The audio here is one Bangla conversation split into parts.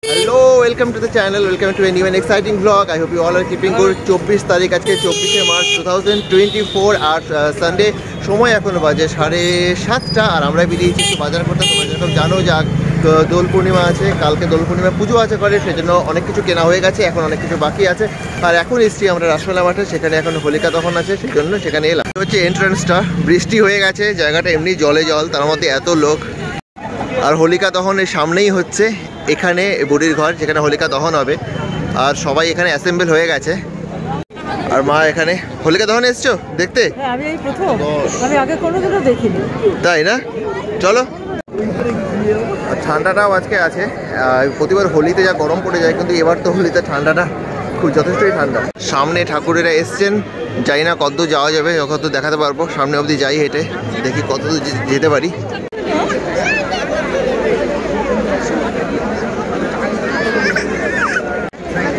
Hello welcome to the channel welcome to a new and exciting blog I hope you all are keeping good 24 तारीख आज के 24 मार्च 2024 আর সানডে সময় এখন বাজে 7:30 আর আমরা বেরিয়েছি একটু বাজার করতে। তোমরা যেরকম জানো যে দোল পূর্ণিমা আছে, কালকে দোল পূর্ণিমা পুজো আছে করে, সেজন্য অনেক কিছু কেনা হয়ে গেছে, এখন অনেক কিছু বাকি আছে। আর এখন এসছি আমরা রাসমেলা মাঠে, সেখানে এখন হোলিকা তখন আছে, সেই জন্য সেখানে এলাম। হচ্ছে এন্ট্রান্সটা, বৃষ্টি হয়ে গেছে, জায়গাটা এমনি জলে জল, তার মধ্যে এত লোক। আর হোলিকা দহনের সামনেই হচ্ছে এখানে বুড়ির ঘর, যেখানে হোলিকা দহন হবে, আর সবাই এখানে অ্যাসেম্বল হয়ে গেছে। আর মা এখানে হোলিকা দহন এসছো দেখতে? আমি এই প্রথম, আমি আগে কোনোদিনও দেখিনি। তাই না? চলো। ঠান্ডাটাও আজকে আছে, প্রতিবার হোলিতে যা গরম পড়ে যায়, কিন্তু এবার তো হোলিতে ঠান্ডাটা খুব যথেষ্টই ঠান্ডা। সামনে ঠাকুরেরা এসছেন, জানি না কতদূর যাওয়া যাবে, কত দেখাতে পারবো, সামনে অবধি যাই হেঁটে, দেখি কতদূর যেতে পারি।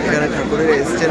এখানে ঠাকুরেরা এসছেন,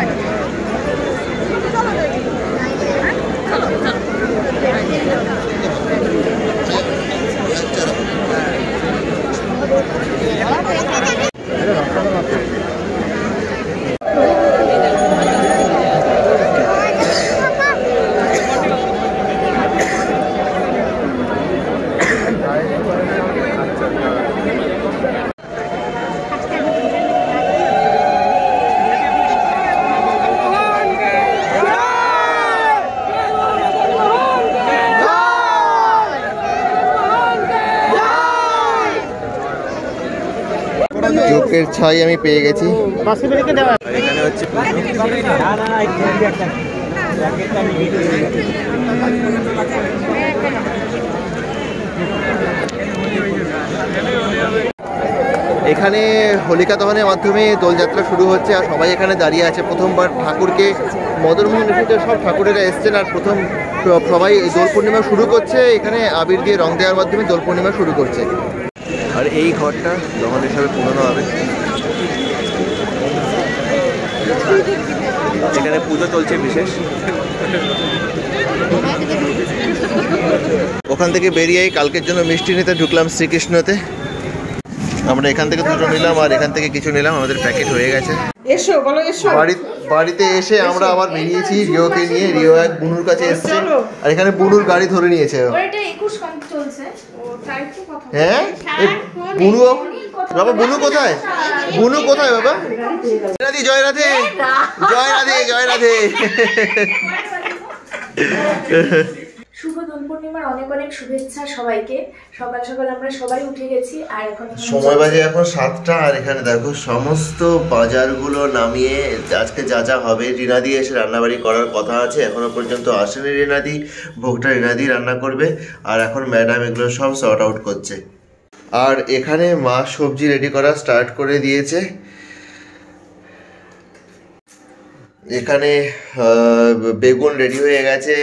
চোখের ছাই আমি পেয়ে গেছি। এখানে হচ্ছে এখানে হোলিকা দহনের মাধ্যমে দোলযাত্রা শুরু হচ্ছে, আর সবাই এখানে দাঁড়িয়ে আছে। প্রথমবার ঠাকুরকে মদনমোহন এসেছে, সব ঠাকুরেরা এসছেন, আর প্রথম সবাই দোল পূর্ণিমা শুরু করছে, এখানে আবির দিয়ে রং দেওয়ার মাধ্যমে দোল পূর্ণিমা শুরু করছে। আর এই ঘরটা দহন হিসাবে পুরনো হবে, এখানে পুজো চলছে বিশেষ। ওখান থেকে বেরিয়েই কালকের জন্য মিষ্টি নিতে ঢুকলাম শ্রীকৃষ্ণতে। আমরা এখান থেকে দুটো নিলাম, আর এখান থেকে কিছু নিলাম, আমাদের প্যাকেট হয়ে গেছে। বাড়িতে এসে আমরা আবার বেরিয়েছি রিওকে নিয়ে। রিও এক বুনুর কাছে এসছে, আর এখানে বুনুর গাড়ি ধরে নিয়েছে। হ্যাঁ, বুনু বাবা, বুনু কোথায়? বুনু কোথায় বাবা? জয় রাধে, জয় রাধে, জয় রাধে। শুভ দোল পূর্ণিমার অনেক অনেক শুভেচ্ছা সবাইকে। সকাল সকাল আমরা সবাই উঠে গেছি, আর এখন সময় বাজে এখন 7টা। আর এখানে দেখো সমস্ত বাজারগুলো নামিয়ে আজকে যা যা হবে, রিনাদি এসে রান্নাবাড়ি করার কথা আছে, এখনো পর্যন্ত আসেনি রিনাদি। ভোগটা রিনাদি রান্না করবে, আর এখন ম্যাডাম এগুলো সব সর্ট আউট করছে। আর এখানে মা সবজি রেডি করা স্টার্ট করে দিয়েছে। এখানে বেগুন রেডি হয়ে গেছে,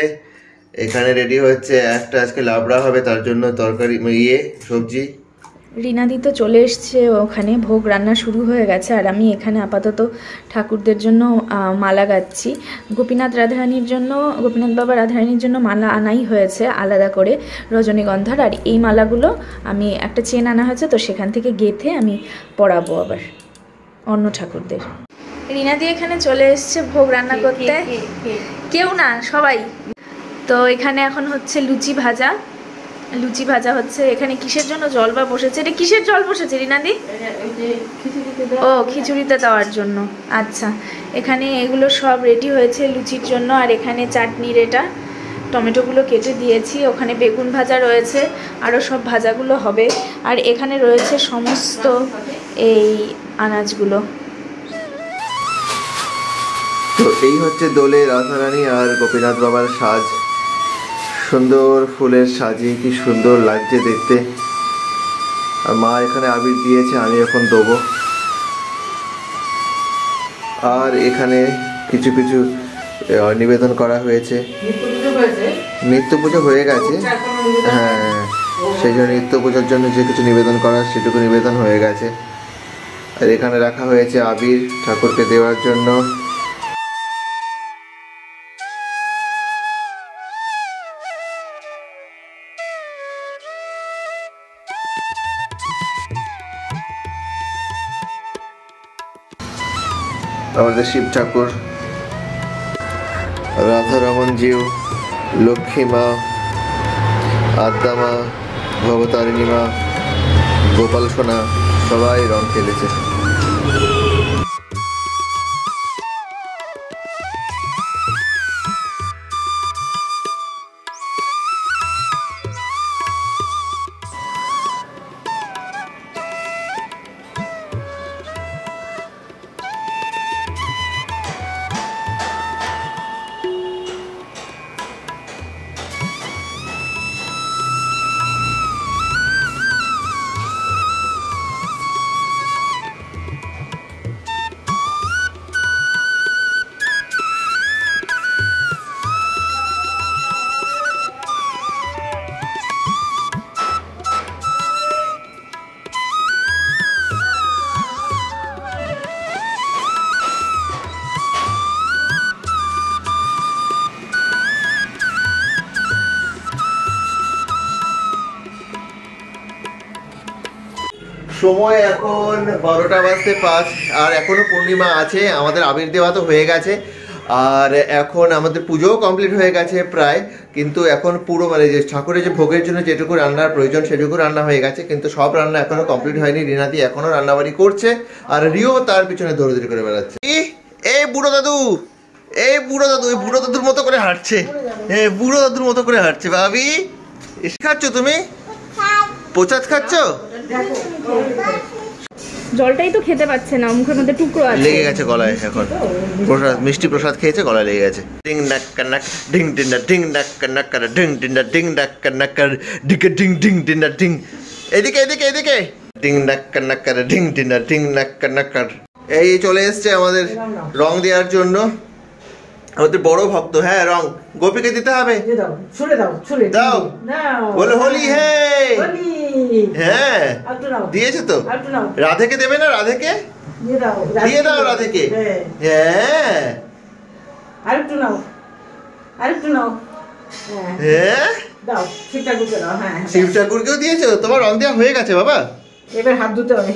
এখানে রেডি হচ্ছে একটা আজকে লাবড়া হবে, তার জন্য তরকারি সবজি। রিনাদি তো চলে এসছে, ওখানে ভোগ রান্না শুরু হয়ে গেছে, আর আমি এখানে আপাতত ঠাকুরদের জন্য মালা গাচ্ছি। গোপীনাথ রাধারানীর জন্য, গোপীনাথ বাবা রাধারানীর জন্য মালা আনাই হয়েছে আলাদা করে রজনীগন্ধার, আর এই মালাগুলো আমি একটা চেন আনা হয়েছে, তো সেখান থেকে গেঁথে আমি পরাবো আবার অন্য ঠাকুরদের। রিনাদি এখানে চলে এসছে ভোগ রান্না করতে, কেউ না সবাই। তো এখানে এখন হচ্ছে লুচি ভাজা হচ্ছে। এখানে কিসের জন্য জল বা বসেছে? এটা কিসের জল বসেছে রিনাদি? ও, খিচুড়িতে দেওয়ার জন্য। আচ্ছা, এখানে এগুলো সব রেডি হয়েছে লুচির জন্য। আর এখানে চাটনির এটা টমেটোগুলো কেটে দিয়েছি, ওখানে বেগুন ভাজা রয়েছে, আরও সব ভাজাগুলো হবে। আর এখানে রয়েছে সমস্ত এই আনাজগুলো। তো এই হচ্ছে দোলে রাধারানী আর গোপীনাথ বাবার সাজ, সুন্দর ফুলের সাজিয়ে কি সুন্দর লাগছে দেখতে। আর মা এখানে আবির দিয়েছে, আমি এখন দেবো। আর এখানে কিছু কিছু নিবেদন করা হয়েছে। নিত্য পুজো হয়ে গেছে, হ্যাঁ, সেই জন্য নিত্য পুজোর জন্য যে কিছু নিবেদন করা সেটুকু নিবেদন হয়ে গেছে। আর এখানে রাখা হয়েছে আবির ঠাকুরকে দেওয়ার জন্য। আমাদের শিব ঠাকুর, রাধারমন জিউ, লক্ষ্মী মা, আদ্যা মা, ভবতারিণী মা, গোপাল সোনা সবাই রং খেলেছে। সময় এখন 12টা বাজতে 5 আর এখনো পূর্ণিমা আছে। আমাদের আবির দেওয়া তো হয়ে গেছে আর এখন আমাদের পুজোও কমপ্লিট হয়ে গেছে প্রায়, কিন্তু এখন পুরো মানে যে ঠাকুরের যে ভোগের জন্য যেটুকু রান্নার প্রয়োজন সেটুকু রান্না হয়ে গেছে, কিন্তু সব রান্না এখনো কমপ্লিট হয়নি। রিনাদি এখনো রান্নাবাড়ি করছে আর রিও তার পিছনে দৌড়াদৌড়ি করে বেড়াচ্ছে। এই বুড়ো দাদু, এই বুড়ো দাদুর মতো করে হাঁটছে, বুড়ো দাদুর মতো করে হাঁটছে। ভাবি খাচ্ছ তুমি? প্রসাদ খাচ্ছ? জলটাই তো খেতে পাচ্ছে না, মুখের মধ্যে টুকরো আছে, লেগে গেছে গলায়। এখন প্রসাদ, মিষ্টি প্রসাদ খেয়েছে, গলায় লেগে গেছে। ডিং ডাক কান্নাক ডিং টিন্ডা ডিং ডাক কান্নাক ডিং টিন্ডা ডিং ডাক কান্নাক ডিকে ডিং ডিং টিন্ডা ডিং। এদিকে এদিকে এদিকে ডিং ডাক কান্নাক ডিং টিন্ডা ডিং ডাক কান্নাক। এই চলে এসছে আমাদের রং দেওয়ার জন্য, আমাদের বড় ভক্ত। হ্যাঁ, রং গোপীকে দিতে হবে। দাও, বলে হোলি হে। হ্যাঁ দিয়েছে তো। রাধেকে দেবে না? রাধেকে দিয়ে দাও, রাধেকে। হ্যাঁ আরেকটু নাও, আরেকটু নাও। হ্যাঁ দাও, শিব ঠাকুরকে দাও। হ্যাঁ, শিব ঠাকুরকেও দিয়েছো? তোমার রং দেওয়া হয়ে গেছে বাবা। এবার হাত ধুতে হবে।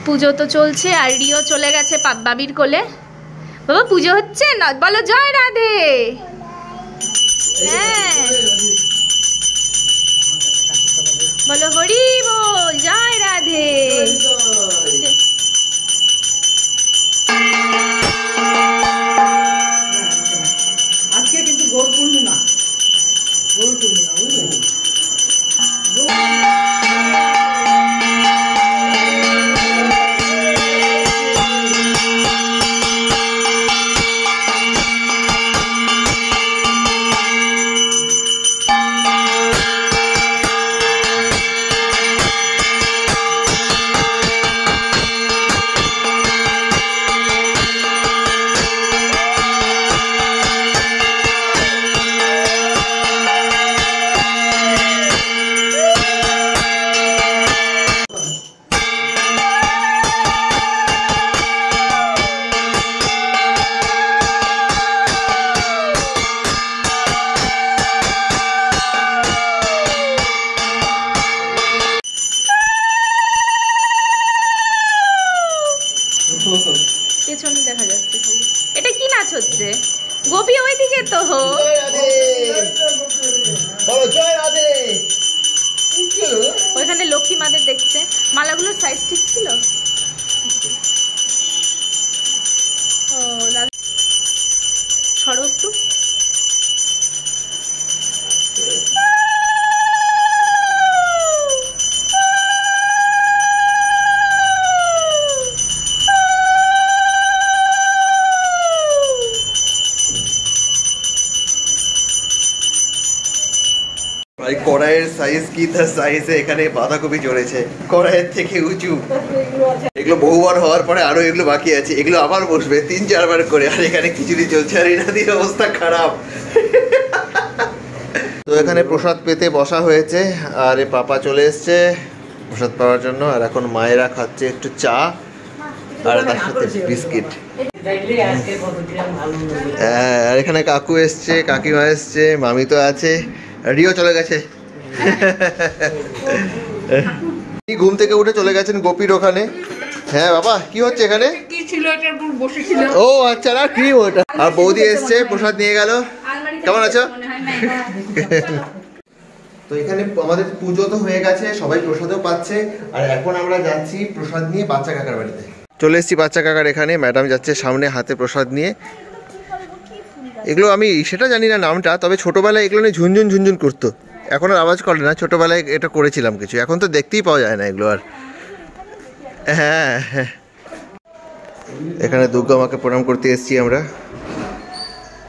পুজো তো চলছে আর রিও চলে গেছে বাবির কোলে। বাবা পুজো হচ্ছে না? বলো জয় রাধে। হ্যাঁ বলো হরি বল, জয় রাধে। আজকে কিন্তু গৌর পূর্ণিমা, গৌর পূর্ণিমা বুঝলেন? পেছনে দেখা যাচ্ছে খালি। এটা কি নাচ হচ্ছে? গোপী ওইদিকে তো। ওইখানে লক্ষ্মী মাদের দেখছে। মালাগুলোর সাইজ ঠিক ছিল? ও সরো একটু। কড়াইয়ের সাইজ কি, তার সাইজে এখানে বাঁধাকপি চড়েছে, কড়াইয়ের থেকে উঁচু। এগুলো বহুবার হওয়ার পরে আরো এগুলো বাকি আছে, এগুলো আবার বসবে 3-4 বার করে। আর এখানে খিচুড়ি চলছে আর রিনাদির অবস্থা খারাপ। তো এখানে প্রসাদ পেতে বসা হয়েছে আর পাপা চলে এসছে। প্রসাদ পাওয়ার জন্য। আর এখন মায়েরা খাচ্ছে একটু চা আর তার সাথে বিস্কিট। হ্যাঁ, আর এখানে কাকু এসছে, কাকিমা এসছে, মামি তো আছে, রিও চলে গেছে। ঘুম থেকে উঠে চলে গেছেন গোপীর ওখানে। হ্যাঁ বাবা, কি হচ্ছে এখানে? ও আচ্ছা, না কি ওটা। আর বৌদি এসছে, প্রসাদ নিয়ে গেল। কেমন আছো? তো এখানে আমাদের পুজো তো হয়ে গেছে, সবাই প্রসাদও পাচ্ছে। আর এখন আমরা যাচ্ছি প্রসাদ নিয়ে বাচ্চা কাকার বাড়িতে। চলে এসেছি বাচ্চা কাকার এখানে, ম্যাডাম যাচ্ছে সামনে হাতে প্রসাদ নিয়ে। এগুলো আমি সেটা জানি না নামটা, তবে ছোটোবেলায় এগুলো নিয়ে ঝুনঝুন ঝুনঝুন করতো, এখন আর আওয়াজ করে না। ছোটোবেলায় এটা করেছিলাম কিছু, এখন তো দেখতেই পাওয়া যায় না এগুলো আর। হ্যাঁ হ্যাঁ, এখানে দুর্গা মাকে প্রণাম করতে এসেছি আমরা।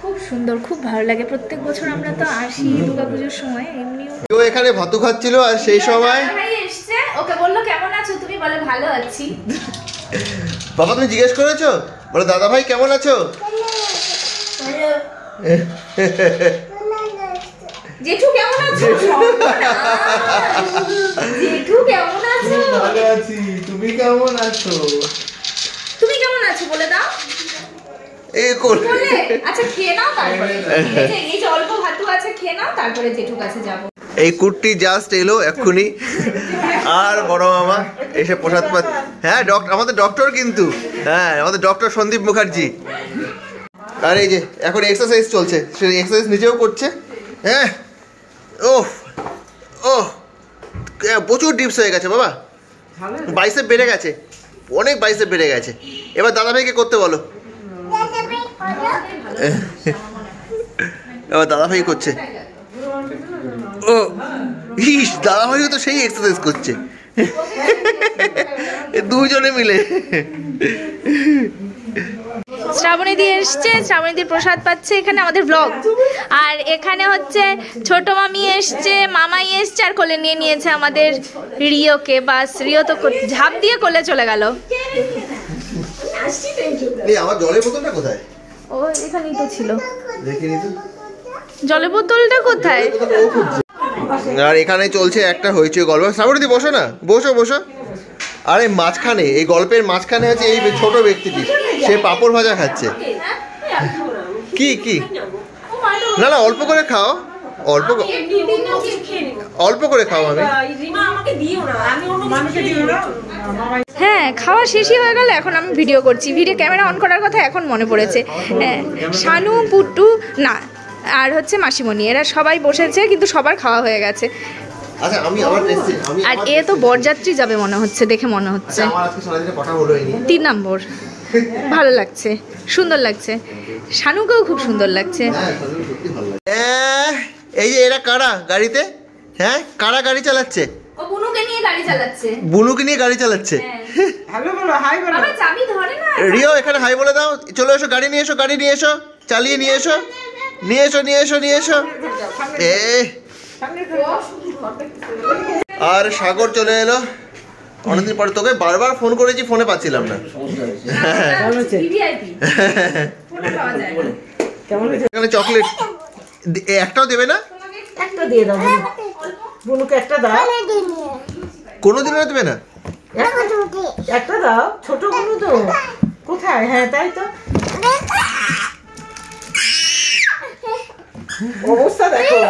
খুব সুন্দর, খুব ভালো লাগে। প্রত্যেক বছর আমরা তো আসি দুর্গাপুজোর সময়। এমনিও কেউ এখানে ভাতু খাচ্ছিল, আর সেই সময় ভাই এসছে, ওকে বললো কেমন আছো তুমি, বলে ভালো আছি। বাবা তুমি জিজ্ঞেস করেছো? বলো দাদা ভাই কেমন আছো? জেঠু কেমন আছো? জেঠু কেমন আছো? ভালো আছি, তুমি কেমন আছো? তুমি কেমন আছো বলে দাও। এই কোন বলে আচ্ছা খেয়ে নাও, তারপরে এই যে অল্প ভাতু আছে খেয়ে নাও, তারপরে জেঠু কাছে যাবো। এই কুর্তি জাস্ট এলো এক্ষুনি, আর বড় মামা এসে প্রসাদ পাত। হ্যাঁ আমাদের ডক্টর কিন্তু, হ্যাঁ আমাদের ডক্টর সন্দীপ মুখার্জি। আর এই যে এখন এক্সারসাইজ চলছে, সে এক্সারসাইজ নিজেও করছে। হ্যাঁ, ওহ ওহ, প্রচুর ডিপস হয়ে গেছে বাবা, বাইসেপ বেড়ে গেছে, অনেক বাইসেপ বেড়ে গেছে। এবার দাদা ভাইকে করতে বলো। এবার দাদা ভাই করছে। ও ইস, দাদা ভাইও তো সেই এক্সারসাইজ করছে, দুজনে মিলে। শ্রাবণীদি এসছে, শ্রাবণীদির প্রসাদ পাচ্ছে। এখানে আমাদের ব্লগ। আর এখানে হচ্ছে ছোট মামি এসছে, মামাই এসছে, আর কোলে নিয়ে নিয়েছে আমাদের রিওকে। বাস, রিও তো ঝাঁপ দিয়ে কোলে চলে গেল। এই আমার জলের বোতলটা কোথায়? ও এখানেই তো ছিল, দেখিনি তো জলের বোতলটা কোথায়? আর এখানে চলছে একটা হয়েছে গল্প। শ্রাবণীদি বসো না, বসো বসো। আরে মাঝখানে, এই গল্পের মাঝখানে আছে এই ছোট ব্যক্তিটি, সে পাঁপড় ভাজা খাচ্ছে। কি কি? না না, অল্প করে খাও, অল্প অল্প করে খাও। আমি হ্যাঁ, খাওয়া শেষই হয়ে গেল, এখন আমি ভিডিও করছি। ভিডিও ক্যামেরা অন করার কথা এখন মনে পড়েছে। হ্যাঁ, শানু, পুট্টু না, আর হচ্ছে মাসিমণি, এরা সবাই বসেছে, কিন্তু সবার খাওয়া হয়ে গেছে। আচ্ছা আমি আমার আর এ তো বরযাত্রী যাবে মনে হচ্ছে, দেখে মনে হচ্ছে। আমার আজকে সারাদিনে কথা হলোই নি। 3 নম্বর। ভালো লাগছে, সুন্দর লাগছে। শানুকেও খুব সুন্দর লাগছে। হ্যাঁ, সত্যি ভালো লাগে। এই যে এরা কারা গাড়িতে? হ্যাঁ, কারা গাড়ি চালাচ্ছে? ও বুনুকে নিয়ে গাড়ি চালাচ্ছে। বুনুকে নিয়ে গাড়ি চালাচ্ছে। হ্যালো বলো, হাই বলো। বাবা চাবি ধরে না। রিও এখানে হাই বলে দাও। চলো এসো, গাড়ি নিয়ে এসো, গাড়ি নিয়ে এসো, চালিয়ে নিয়ে এসো, নিয়ে এসো, নিয়ে এসো, নিয়ে এসো। আর সাগর চলে এলো অনেকদিন পরে। তোকে বারবার ফোন করেছি, ফোনে পাচ্ছিলাম না। এখানে চকলেট একটাও দেবে না? একটা দিয়ে দাও, বুনুকে একটা দাও। কোনোদিনও দেবে না? একটা দাও, ছোট বুনু তো কোথায়? হ্যাঁ তাই তো, অবস্থা দেখো।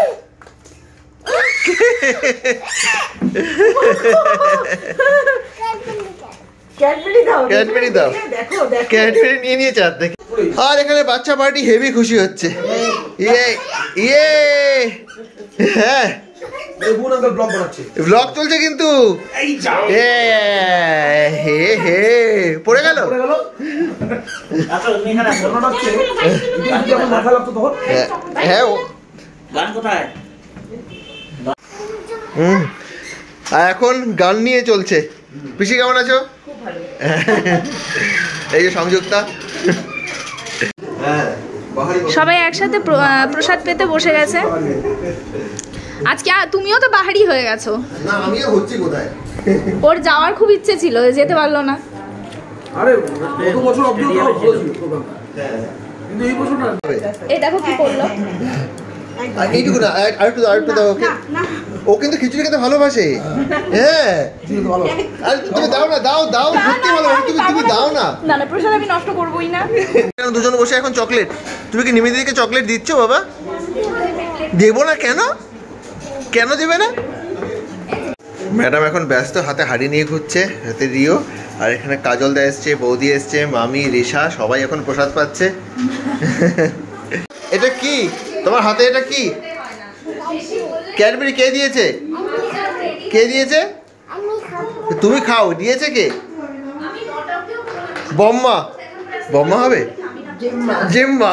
ক্যাডবেরি দাও, ক্যাডবেরি দাও। দেখো দেখো, ক্যাডবেরি নিয়ে নিয়েছে হাত থেকে। আর এখানে বাচ্চা পার্টি হেভি খুশি হচ্ছে। ইয়ে ইয়ে, হ্যাঁ ব্লগ চলছে কিন্তু। হে হে, পড়ে গেল। হ্যাঁ, আর এখন গান নিয়ে চলছে। পিসি কেমন আছো? এই যে সংযুক্তা। সবাই একসাথে প্রসাদ পেতে বসে গেছে। আজকে তুমিও তো বাহারি হয়ে গেছো। না, আমিও হচ্ছি কোথায়। ওর যাওয়ার খুব ইচ্ছে ছিল, যেতে পারলো না। আরে কত বছর অবধি ভালো ছিল প্রোগ্রামটা, কিন্তু এই বছর না। এই দেখো কি করলো। এইটুকু না, আরেকটু দাও ওকে। ও কিন্তু খিচুড়ি খেতে ভালোবাসে। হ্যাঁ খিচুড়ি তো ভালো। আরে তুমি দাও না, দাও দাও, সত্যি ভালো, তুমি দাও না। না না, প্রসাদ আমি নষ্ট করবোই না। দুজন বসে এখন চকলেট, তুমি কি নিবেদিতাকে চকলেট দিচ্ছ বাবা? দেবো না কেন? কেন দেবে না? ম্যাডাম এখন ব্যস্ত, হাতে হাড়ি নিয়ে ঘুরছে, হাতে রিও, আর এখানে কাজল দা এসছে, বৌদি এসছে, মামি, রিশা, সবাই এখন প্রসাদ পাচ্ছে। এটা কি তোমার হাতে? এটা কি ক্যাডবেরি? কে দিয়েছে? কে দিয়েছে? তুমি খাও। দিয়েছে কে? বম্মা। বম্মা হবে? জিম্মা।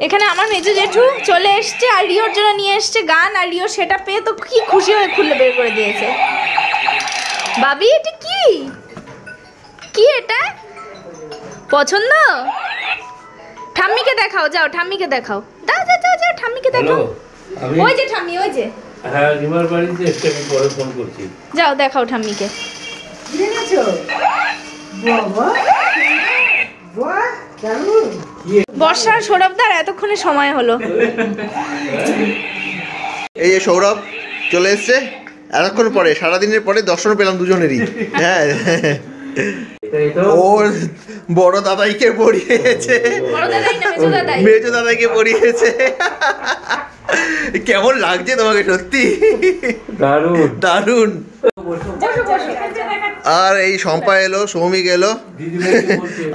এখানে আমার মেজো জেঠু চলে এসছে আর রিওর জন্য নিয়ে এসছে গান, আর রিও সেটা পেয়ে তো কি খুশি হয়ে খুলে বের করে দিয়েছে। বাবি এটা কি? কি এটা? পছন্দ? ঠাম্মিকে দেখাও, যাও ঠাম্মিকে দেখাও। যাও যাও যাও যাও, ঠাম্মিকে দেখাও। ওই যে ঠাম্মি, ওই যে। হ্যাঁ, রিমার বাড়িতে এসে আমি পরে ফোন করছি। যাও দেখাও ঠাম্মিকে। এনেছো বাবা, বাহ দারুণ। বর্ষার সৌরভদার এতক্ষণে সময় হলো। এই যে সৌরভ চলে এসছে এতক্ষণ পরে, সারাদিনের পরে দর্শন পেলাম দুজনেরই। হ্যাঁ, ওর বড় দাদাইকে পড়িয়েছে, বড় দাদাই না মেজো দাদাই? মেজো দাদাইকে পড়িয়েছে। কেমন লাগছে তোমাকে? সত্যি দারুণ দারুণ। বসো বসো। আর এই শম্পা এলো, সৌমিক এলো,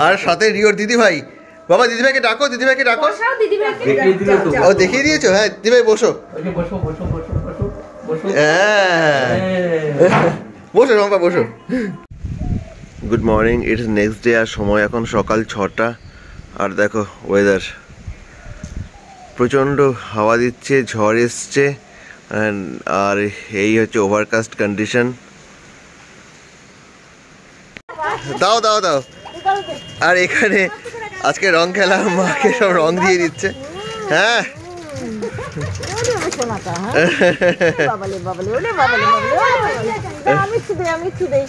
আর সাথে রিওর দিদি ভাই। বাবা দিদিভাইকে ডাকো, দিদিভাইকে ডাকো। বসাও দিদিভাইকে। দেখিয়ে দিলে তো। ও দেখিয়ে দিয়েছো? হ্যাঁ দিদিভাই বসো। বসো বসো বসো বসো বসো। হ্যাঁ বসো শম্পা বসো। Good morning, it's next day, আর সময় এখন সকাল 6টা। আর দেখো ওয়েদার প্রচণ্ড হাওয়া দিচ্ছে, ঝড় এসছে, আর এই হচ্ছে ওভারকাস্ট কন্ডিশন। দাও দাও দাও। আর এখানে আজকে রং খেলা, মাকে সব রং দিয়ে দিচ্ছে। হ্যাঁ বাবালে বাবালে, ওলে বাবালে বাবালে, আমি ছুদে, আমি ছুদে।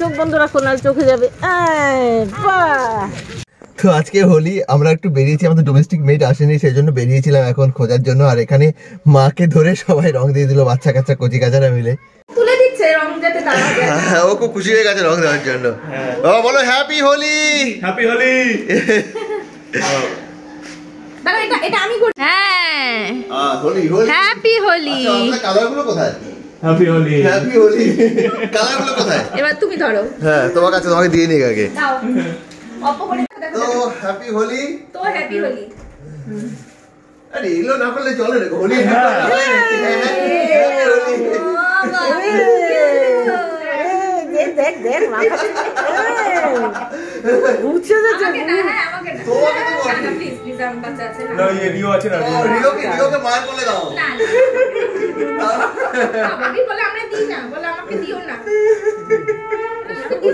চোখ বন্ধ রাখো, না চোখে যাবে। বাহ। তো আজকে হোলি আমরা একটু বেরিয়েছি, আমাদের ডোমেস্টিক মেড আসেনি, সেই জন্য বেরিয়েছিলাম এখন খোঁজার জন্য। আর এখানে মাকে ধরে সবাই রং দিয়ে দিল, বাচ্চা কাচ্চা কচি কাচারা মিলে। তুলে দিচ্ছে রং যাতে দাও। হ্যাঁ, ও খুব খুশি হয়ে গেছে রং দেওয়ার জন্য। বাবা বলো হ্যাপি হোলি। হ্যাপি হোলি। দাদা এটা এটা আমি করি। হ্যাঁ হোলি হোলি, হ্যাপি হোলি। কালারগুলো কোথায়? হ্যাপি হোলি। হ্যাপি হোলি, কালারগুলো কোথায়? এবার তুমি ধরো। হ্যাঁ তোমার কাছে, তোমাকে দিয়ে নিই আগে। দাও অল্প করে দেখো। তো হ্যাপি হোলি। তো হ্যাপি হোলি। আরে এগুলো না করলে চলে না, হোলি। দেখ দেখ মাথা বুঝছে যাচ্ছে। আমাকে না, হ্যাঁ আমাকে না। তোমাকে তো বলি। না প্লিজ প্লিজ, আমার বাচ্চা আছে না। না, এই রিও আছে না। রিওকে মার করলে দাও। না বাবি বলে আমরা দিই না, বলে আমাকে দিও না।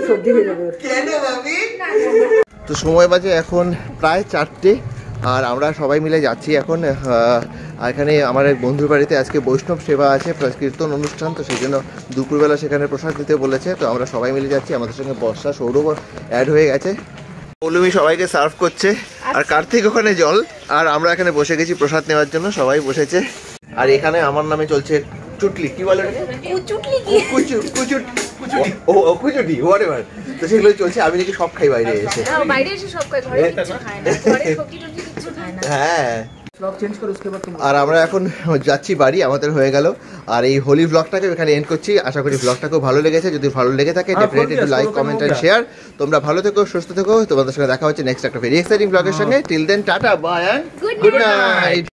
সর্দি হয়ে যাবে। কেন ভাবি? তো সময় বাজে এখন প্রায় 4টে, আর আমরা সবাই মিলে যাচ্ছি এখন। এখানে আমার এক বন্ধুর বাড়িতে আজকে বৈষ্ণব সেবা আছে, প্লাস কীর্তন অনুষ্ঠান, তো সেই জন্য দুপুরবেলা সেখানে প্রসাদ দিতে বলেছে। তো আমরা সবাই মিলে যাচ্ছি, আমাদের সঙ্গে বর্ষা, সৌরভ অ্যাড হয়ে গেছে। পৌলমি সবাইকে সার্ভ করছে, আর কার্তিক ওখানে জল, আর আমরা এখানে বসে গেছি প্রসাদ নেওয়ার জন্য, সবাই বসেছে। আর এখানে আমার নামে চলছে চুটলি, কি বলে চুটলি কি? কুচুটি, হোয়াটএভার। তো সেগুলো চলছে, আমি নাকি সব খাই বাইরে এসে। বাইরে এসে সব খায়, ঘরে কিছু খায় না। ঘরে সবজি টবজি কিছু খায় না। হ্যাঁ, ব্লগ চেঞ্জ করো, उसके बाद तुम। আর আমরা এখন যাচ্ছি বাড়ি, আমাদের হয়ে গেল। আর এই হোলি ব্লগটাকে এখানে এন্ড করছি। আশা করি ব্লগটা খুব ভালো লেগেছে। যদি ভালো লেগে থাকে ডেফিনেটলি একটু লাইক, কমেন্ট এন্ড শেয়ার। তোমরা ভালো থেকো, সুস্থ থেকো। তোমাদের সঙ্গে দেখা হচ্ছে নেক্সট একটা ভেরি এক্সাইটিং ব্লগের সঙ্গে। Till then tata, bye and good night.